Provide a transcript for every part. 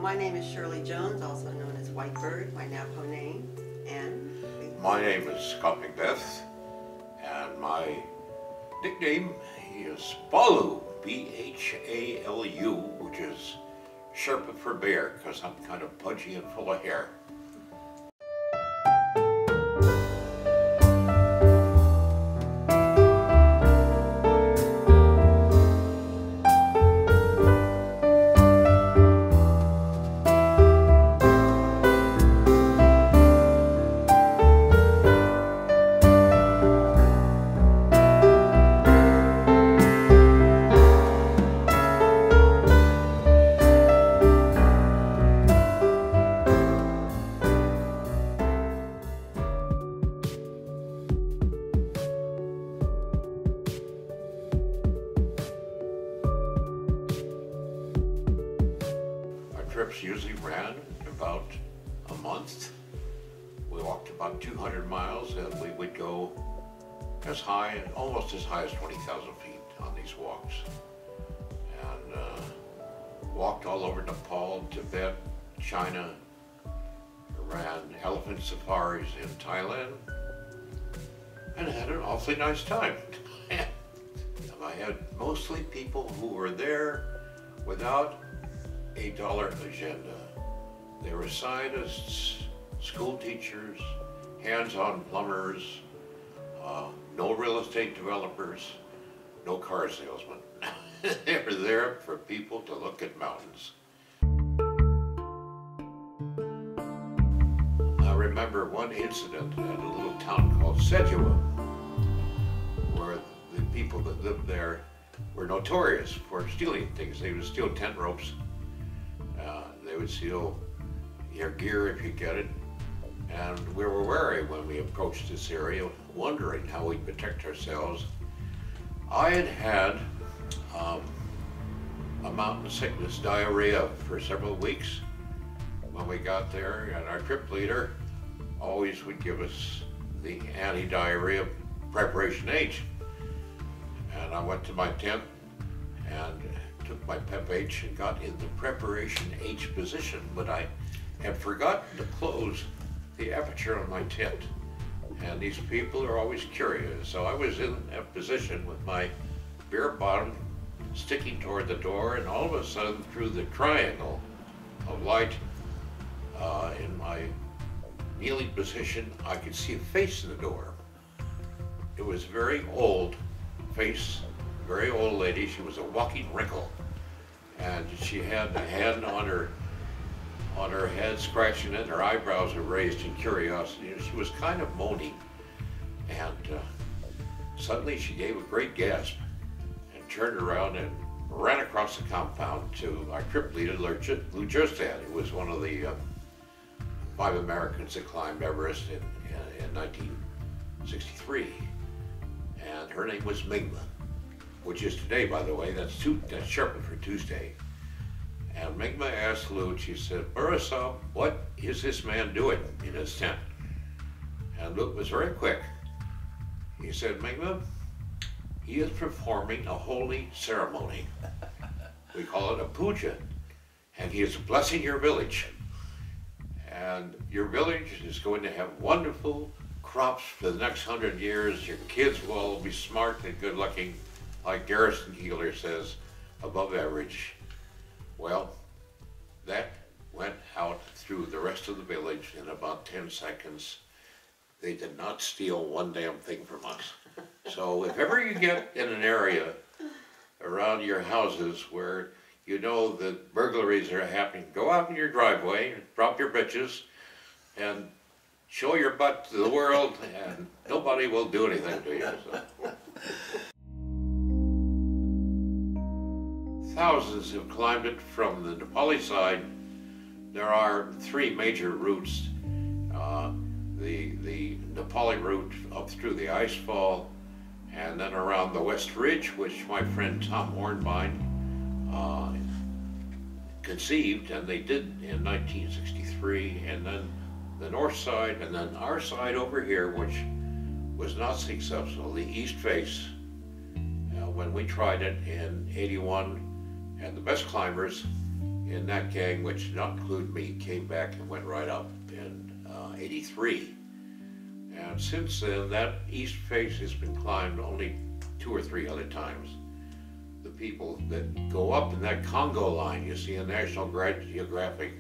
My name is Shirley Jones, also known as Whitebird, my Navajo name. And my name is Scott McBeth, and my nickname is Balu, B-H-A-L-U, which is Sherpa for bear, because I'm kind of pudgy and full of hair. Trips usually ran about a month. We walked about 200 miles, and we would go as high, almost as high as 20,000 feet on these walks. And walked all over Nepal, Tibet, China, ran elephant safaris in Thailand, and had an awfully nice time. I had mostly people who were there without a dollar agenda. They were scientists, school teachers, hands-on plumbers, no real estate developers, no car salesmen. They were there for people to look at mountains. I remember one incident at a little town called Sedua, where the people that lived there were notorious for stealing things. They would steal tent ropes. They would steal your gear if you get it, and we were wary when we approached this area, wondering how we'd protect ourselves. I had had a mountain sickness, diarrhea, for several weeks when we got there, and our trip leader always would give us the anti-diarrhea preparation H. And I went to my tent and took my Pep H and got in the preparation H position, but I had forgotten to close the aperture on my tent. And these people are always curious. So I was in that position with my bare bottom sticking toward the door, and all of a sudden, through the triangle of light in my kneeling position, I could see a face in the door. It was a very old face, very old lady. She was a walking wrinkle, and she had a hand on her head, scratching it. Her eyebrows were raised in curiosity. She was kind of moaning, and suddenly she gave a great gasp and turned around and ran across the compound to our trip leader, Lou Justad, who was one of the 5 Americans that climbed Everest in 1963, and her name was Migma, which is today, by the way. That's Sherpa for Tuesday. And Migma asked Lou, she said, "Burasab, what is this man doing in his tent?" And Lou was very quick. He said, "Migma, he is performing a holy ceremony. We call it a puja, and he is blessing your village. And your village is going to have wonderful crops for the next 100 years. Your kids will all be smart and good looking, like Garrison Keillor says, above average." Well, that went out through the rest of the village in about 10 seconds. They did not steal one damn thing from us. So if ever you get in an area around your houses where you know that burglaries are happening, go out in your driveway, drop your britches, and show your butt to the world, and nobody will do anything to you. So. Thousands have climbed it from the Nepali side. There are 3 major routes. The Nepali route up through the icefall, and then around the West Ridge, which my friend Tom Hornbein conceived, and they did in 1963, and then the north side, and then our side over here, which was not successful, the east face, when we tried it in '81, and the best climbers in that gang, which did not include me, came back and went right up in '83. And since then, that east face has been climbed only 2 or 3 other times. The people that go up in that Congo line, you see in National Geographic,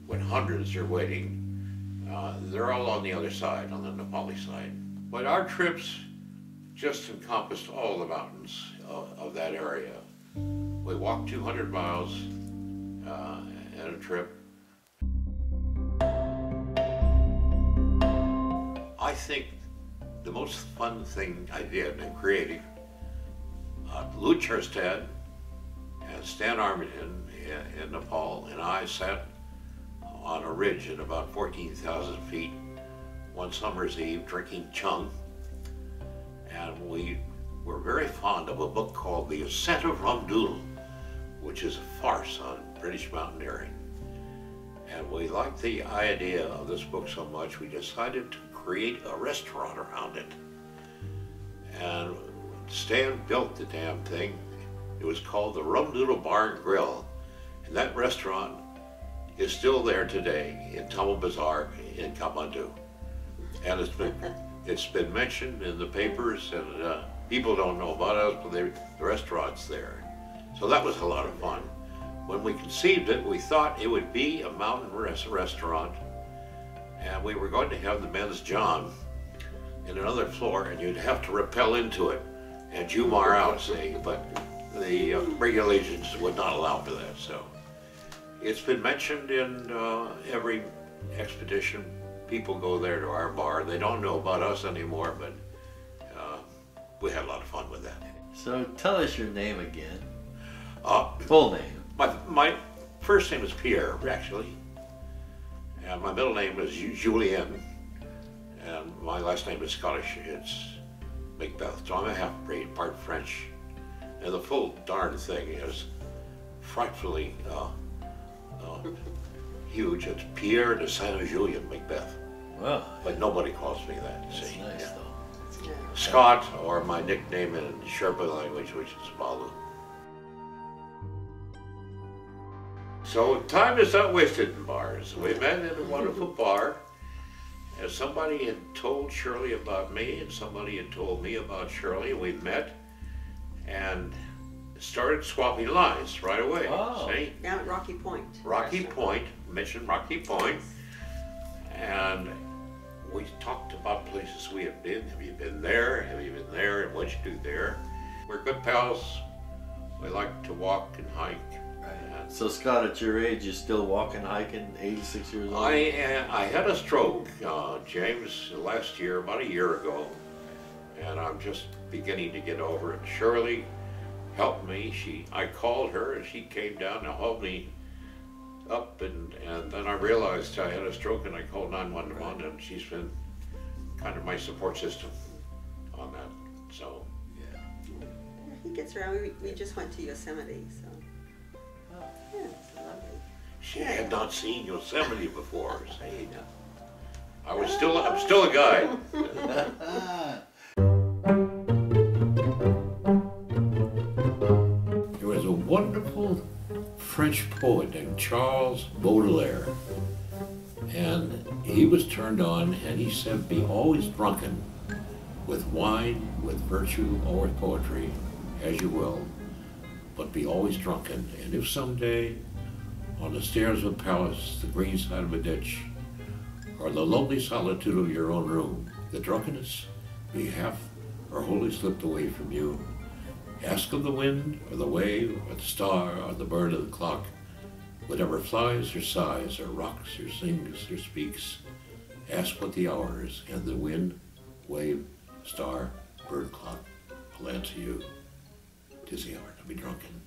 when hundreds are waiting, they're all on the other side, on the Nepali side. But our trips just encompassed all the mountains of that area. We walked 200 miles at a trip. I think the most fun thing I did in creative, Lou Cherstad and Stan Armington in Nepal and I sat on a ridge at about 14,000 feet one summer's eve drinking chung, and we were very fond of a book called The Ascent of Rumdoodle, which is a farce on British mountaineering. And we liked the idea of this book so much, we decided to create a restaurant around it. And Stan built the damn thing. It was called the Rumdoodle Bar and Grill. And that restaurant is still there today in Tamil Bazaar in Kathmandu. And it's been mentioned in the papers, and people don't know about us, but the restaurant's there. So that was a lot of fun. When we conceived it, we thought it would be a mountain restaurant, and we were going to have the men's john in another floor, and you'd have to rappel into it and jumar out, see, but the regulations would not allow for that. So it's been mentioned in every expedition. People go there to our bar. They don't know about us anymore, but we had a lot of fun with that. So tell us your name again. Full name. My first name is Pierre, actually, and my middle name is Julien, and my last name is Scottish. It's McBeth. So I'm a half-breed, part French, and the full darn thing is frightfully huge. It's Pierre de Saint-Julien McBeth. Wow. But nobody calls me that. That's see? nice, Yeah. though. Scott, or my nickname in Sherpa language, which is Balu. So time is not wasted in bars. We met in a wonderful bar, and somebody had told Shirley about me, and somebody had told me about Shirley. We met and started swapping lines right away. Oh. See? Down at Rocky Point. Rocky Point, mentioned Rocky Point, and we talked about places we have been. Have you been there? Have you been there? And what'd you do there? We're good pals. We like to walk and hike. Right. So Scott, at your age, you're still walking, hiking, 86 years old? I had a stroke, James, last year, about a year ago, and I'm just beginning to get over it. Shirley helped me. I called her, and she came down to help me up, and then I realized I had a stroke, and I called 911, and she's been kind of my support system on that. So yeah, He gets around. We just went to Yosemite, so. oh. Yeah, it's lovely. she had not seen Yosemite before. See, I'm still a guy. There was a wonderful French poet named Charles Baudelaire, and he was turned on, and he said, be always drunken with wine, with virtue, or with poetry, as you will, but be always drunken. And if someday, on the stairs of a palace, the green side of a ditch, or the lonely solitude of your own room, the drunkenness be half or wholly slipped away from you, ask of the wind, or the wave, or the star, or the bird, or the clock, whatever flies or sighs, or rocks, or sings, or speaks, ask what the hour is, and the wind, wave, star, bird, clock will answer you. 'Tis the hour to be drunken.